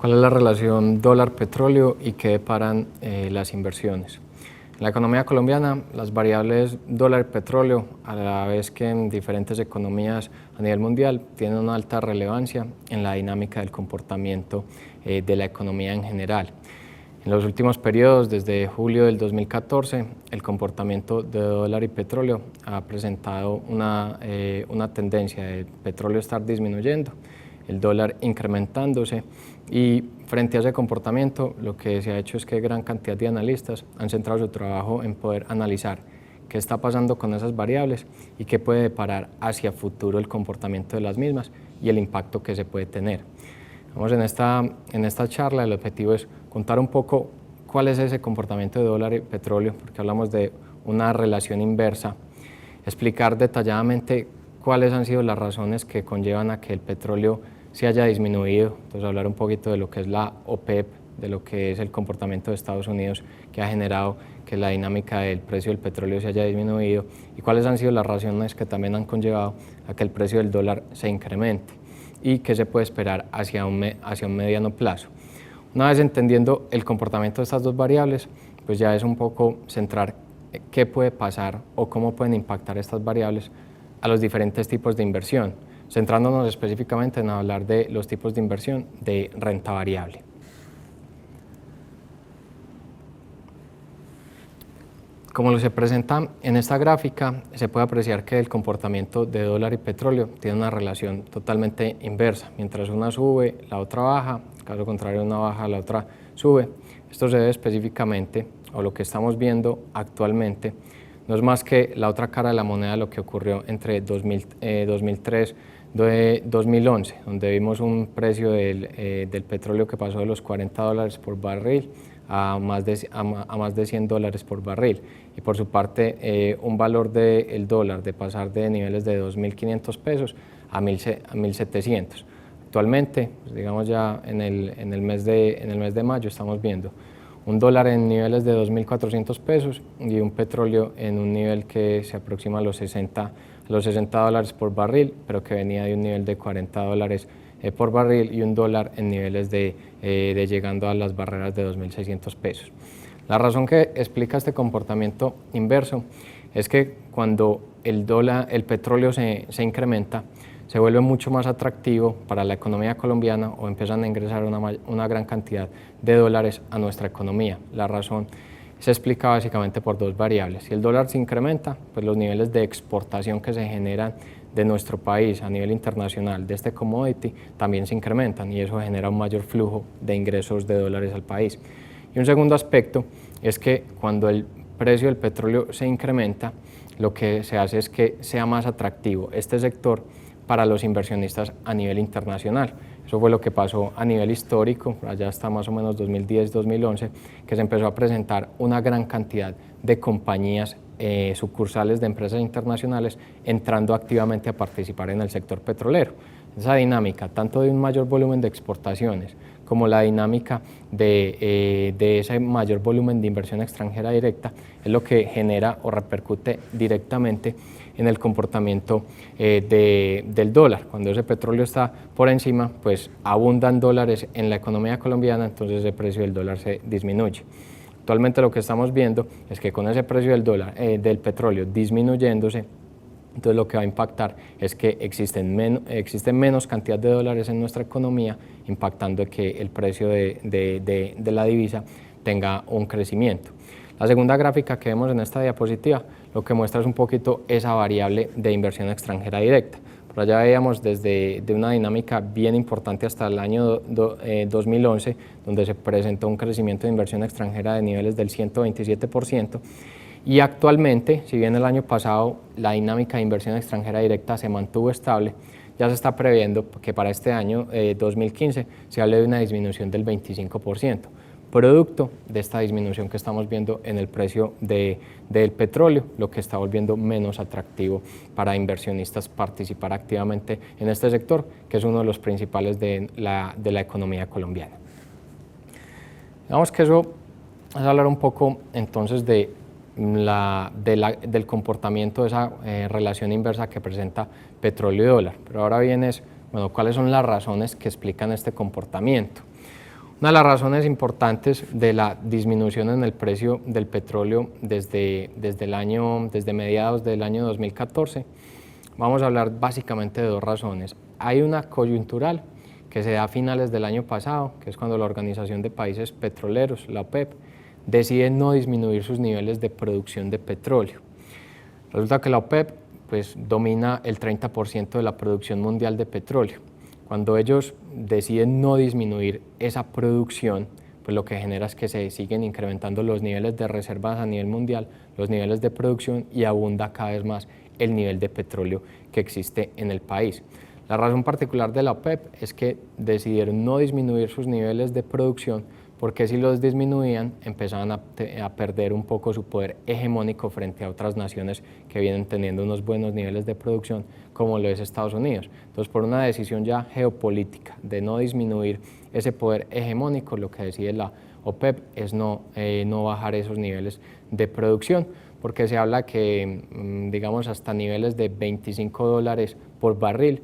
¿Cuál es la relación dólar-petróleo y qué deparan las inversiones? En la economía colombiana, las variables dólar-petróleo, a la vez que en diferentes economías a nivel mundial, tienen una alta relevancia en la dinámica del comportamiento de la economía en general. En los últimos periodos, desde julio del 2014, el comportamiento de dólar y petróleo ha presentado una tendencia de petróleo estar disminuyendo, el dólar incrementándose, y frente a ese comportamiento lo que se ha hecho es que gran cantidad de analistas han centrado su trabajo en poder analizar qué está pasando con esas variables y qué puede deparar hacia futuro el comportamiento de las mismas y el impacto que se puede tener. Vamos, en esta charla el objetivo es contar un poco cuál es ese comportamiento de dólar y petróleo, porque hablamos de una relación inversa, explicar detalladamente cuáles han sido las razones que conllevan a que el petróleo se haya disminuido, entonces hablar un poquito de lo que es la OPEP, de lo que es el comportamiento de Estados Unidos que ha generado que la dinámica del precio del petróleo se haya disminuido y cuáles han sido las razones que también han conllevado a que el precio del dólar se incremente y qué se puede esperar hacia un mediano plazo. Una vez entendiendo el comportamiento de estas dos variables, pues ya es un poco centrar qué puede pasar o cómo pueden impactar estas variables a los diferentes tipos de inversión, centrándonos específicamente en hablar de los tipos de inversión de renta variable. Como se presenta en esta gráfica, se puede apreciar que el comportamiento de dólar y petróleo tiene una relación totalmente inversa. Mientras una sube, la otra baja, caso contrario una baja, la otra sube. Esto se debe específicamente, o lo que estamos viendo actualmente, no es más que la otra cara de la moneda, lo que ocurrió entre 2003 y 2011, donde vimos un precio del petróleo que pasó de los $40 por barril a más de $100 por barril, y por su parte un valor del dólar de pasar de niveles de 2.500 pesos a 1.700. Actualmente, pues digamos ya en el mes de mayo, estamos viendo un dólar en niveles de 2.400 pesos y un petróleo en un nivel que se aproxima a los $60 por barril, pero que venía de un nivel de $40 por barril y un dólar en niveles de llegando a las barreras de 2.600 pesos. La razón que explica este comportamiento inverso es que cuando el petróleo se incrementa, se vuelve mucho más atractivo para la economía colombiana o empiezan a ingresar una gran cantidad de dólares a nuestra economía. La razón se explica básicamente por dos variables. Si el dólar se incrementa, pues los niveles de exportación que se generan de nuestro país a nivel internacional de este commodity también se incrementan y eso genera un mayor flujo de ingresos de dólares al país. Y un segundo aspecto es que cuando el precio del petróleo se incrementa, lo que se hace es que sea más atractivo este sector para los inversionistas a nivel internacional. Eso fue lo que pasó a nivel histórico, allá hasta más o menos 2010-2011, que se empezó a presentar una gran cantidad de compañías sucursales de empresas internacionales entrando activamente a participar en el sector petrolero. Esa dinámica, tanto de un mayor volumen de exportaciones como la dinámica de ese mayor volumen de inversión extranjera directa, es lo que genera o repercute directamente en el comportamiento del dólar. Cuando ese petróleo está por encima, pues abundan dólares en la economía colombiana, entonces el precio del dólar se disminuye. Actualmente lo que estamos viendo es que con ese precio del petróleo disminuyéndose, entonces lo que va a impactar es que existen menos cantidad de dólares en nuestra economía, impactando que el precio de la divisa tenga un crecimiento. La segunda gráfica que vemos en esta diapositiva lo que muestra es un poquito esa variable de inversión extranjera directa. Por allá veíamos desde una dinámica bien importante hasta el año 2011, donde se presentó un crecimiento de inversión extranjera de niveles del 127%, y actualmente, si bien el año pasado la dinámica de inversión extranjera directa se mantuvo estable, ya se está previendo que para este año 2015 se hable de una disminución del 25%, producto de esta disminución que estamos viendo en el precio del petróleo, lo que está volviendo menos atractivo para inversionistas participar activamente en este sector, que es uno de los principales de la economía colombiana. Digamos que eso es hablar un poco entonces del comportamiento de esa relación inversa que presenta petróleo y dólar. Pero ahora bien bueno, ¿cuáles son las razones que explican este comportamiento? Una de las razones importantes de la disminución en el precio del petróleo desde mediados del año 2014, vamos a hablar básicamente de dos razones. Hay una coyuntural que se da a finales del año pasado, que es cuando la Organización de Países Petroleros, la OPEP, decide no disminuir sus niveles de producción de petróleo. Resulta que la OPEP pues, domina el 30% de la producción mundial de petróleo. Cuando ellos deciden no disminuir esa producción, pues lo que genera es que se siguen incrementando los niveles de reservas a nivel mundial, los niveles de producción y abunda cada vez más el nivel de petróleo que existe en el país. La razón particular de la OPEP es que decidieron no disminuir sus niveles de producción porque si los disminuían empezaban a perder un poco su poder hegemónico frente a otras naciones que vienen teniendo unos buenos niveles de producción como lo es Estados Unidos. Entonces, por una decisión ya geopolítica de no disminuir ese poder hegemónico, lo que decide la OPEP es no bajar esos niveles de producción, porque se habla que, digamos, hasta niveles de $25 por barril,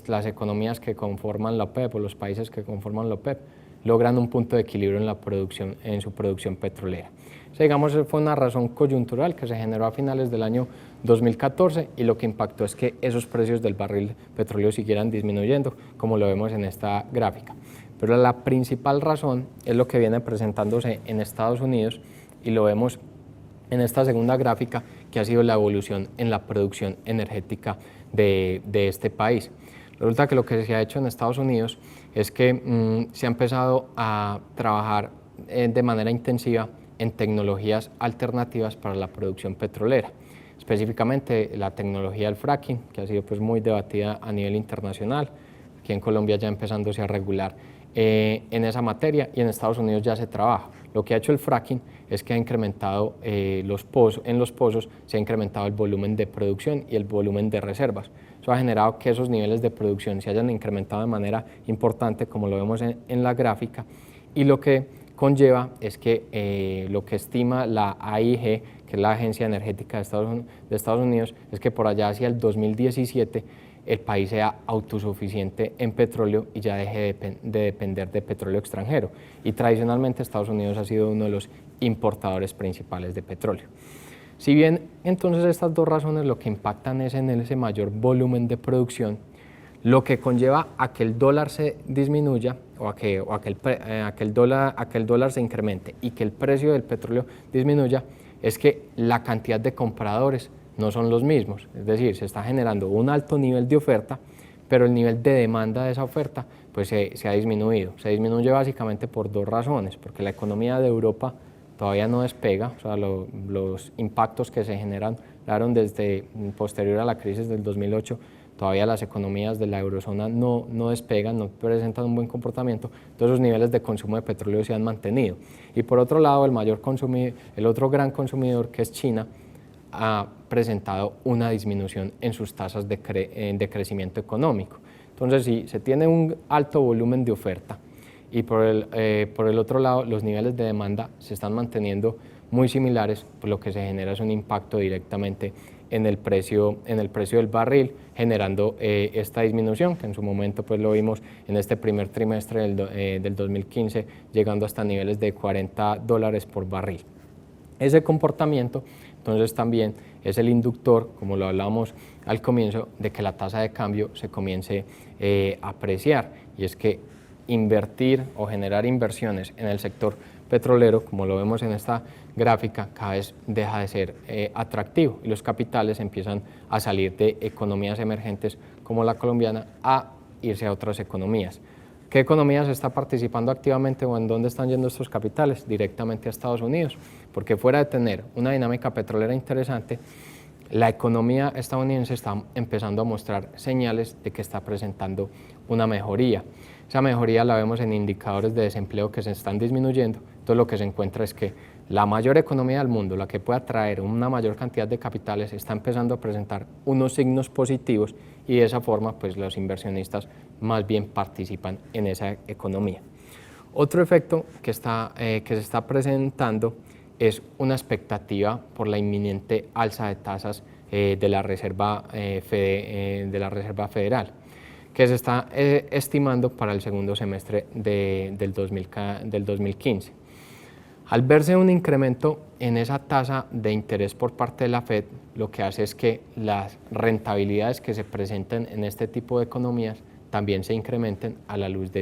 las economías que conforman la OPEP o los países que conforman la OPEP logran un punto de equilibrio en la producción, en su producción petrolera. O sea, digamos, fue una razón coyuntural que se generó a finales del año 2014 y lo que impactó es que esos precios del barril de petróleo siguieran disminuyendo, como lo vemos en esta gráfica. Pero la principal razón es lo que viene presentándose en Estados Unidos y lo vemos en esta segunda gráfica, que ha sido la evolución en la producción energética de este país. Resulta que lo que se ha hecho en Estados Unidos es que se ha empezado a trabajar de manera intensiva en tecnologías alternativas para la producción petrolera, específicamente la tecnología del fracking, que ha sido pues, muy debatida a nivel internacional, aquí en Colombia ya empezándose a regular en esa materia y en Estados Unidos ya se trabaja. Lo que ha hecho el fracking es que ha incrementado en los pozos se ha incrementado el volumen de producción y el volumen de reservas. Eso ha generado que esos niveles de producción se hayan incrementado de manera importante, como lo vemos en la gráfica, y lo que conlleva es que lo que estima la AIG, que es la Agencia Energética de Estados Unidos, es que por allá hacia el 2017 el país sea autosuficiente en petróleo y ya deje de depender de petróleo extranjero. Y tradicionalmente Estados Unidos ha sido uno de los importadores principales de petróleo. Si bien entonces estas dos razones lo que impactan es en ese mayor volumen de producción, lo que conlleva a que el dólar se disminuya o a que el dólar se incremente y que el precio del petróleo disminuya, es que la cantidad de compradores no son los mismos, es decir, se está generando un alto nivel de oferta, pero el nivel de demanda de esa oferta pues se ha disminuido. Se disminuye básicamente por dos razones, porque la economía de Europa todavía no despega, o sea, los impactos que se generaron desde posterior a la crisis del 2008, todavía las economías de la eurozona no despegan, no presentan un buen comportamiento, entonces los niveles de consumo de petróleo se han mantenido. Y por otro lado, el otro gran consumidor, que es China, ha presentado una disminución en sus tasas de crecimiento económico. Entonces, si se tiene un alto volumen de oferta y por el otro lado los niveles de demanda se están manteniendo muy similares, pues lo que se genera es un impacto directamente en el precio del barril, generando esta disminución, que en su momento pues lo vimos en este primer trimestre del 2015, llegando hasta niveles de $40 por barril. Ese comportamiento entonces también es el inductor, como lo hablábamos al comienzo, de que la tasa de cambio se comience a apreciar, y es que invertir o generar inversiones en el sector petrolero, como lo vemos en esta gráfica, cada vez deja de ser atractivo y los capitales empiezan a salir de economías emergentes como la colombiana a irse a otras economías. ¿Qué economías está participando activamente o en dónde están yendo estos capitales? Directamente a Estados Unidos, porque fuera de tener una dinámica petrolera interesante, la economía estadounidense está empezando a mostrar señales de que está presentando una mejoría. Esa mejoría la vemos en indicadores de desempleo que se están disminuyendo. Entonces lo que se encuentra es que la mayor economía del mundo, la que puede atraer una mayor cantidad de capitales, está empezando a presentar unos signos positivos y de esa forma pues los inversionistas más bien participan en esa economía. Otro efecto que se está presentando es una expectativa por la inminente alza de tasas de la Reserva Federal. que se está estimando para el segundo semestre del 2015. Al verse un incremento en esa tasa de interés por parte de la Fed, lo que hace es que las rentabilidades que se presenten en este tipo de economías también se incrementen a la luz de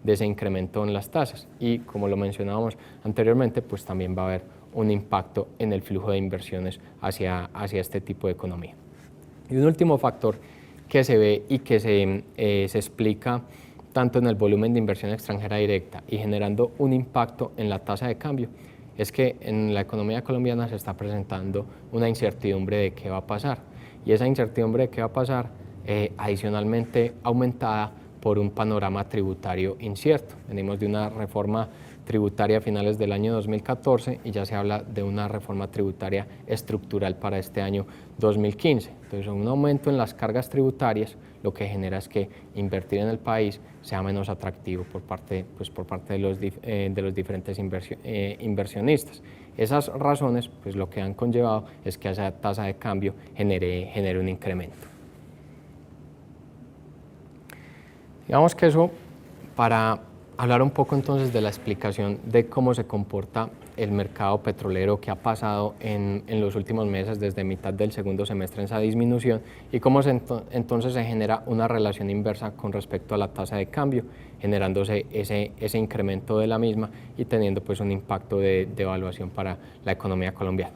ese incremento en las tasas. Y como lo mencionábamos anteriormente, pues también va a haber un impacto en el flujo de inversiones hacia este tipo de economía. Y un último factor que se ve y que se explica tanto en el volumen de inversión extranjera directa y generando un impacto en la tasa de cambio, es que en la economía colombiana se está presentando una incertidumbre de qué va a pasar. Y esa incertidumbre de qué va a pasar, adicionalmente aumentada por un panorama tributario incierto. Venimos de una reforma tributaria a finales del año 2014 y ya se habla de una reforma tributaria estructural para este año 2015. Entonces, un aumento en las cargas tributarias lo que genera es que invertir en el país sea menos atractivo por parte de los diferentes inversionistas. Esas razones pues, lo que han conllevado es que esa tasa de cambio genere un incremento. Digamos que eso para hablar un poco entonces de la explicación de cómo se comporta el mercado petrolero que ha pasado en los últimos meses desde mitad del segundo semestre en esa disminución y cómo entonces se genera una relación inversa con respecto a la tasa de cambio, generándose ese incremento de la misma y teniendo pues un impacto de devaluación para la economía colombiana.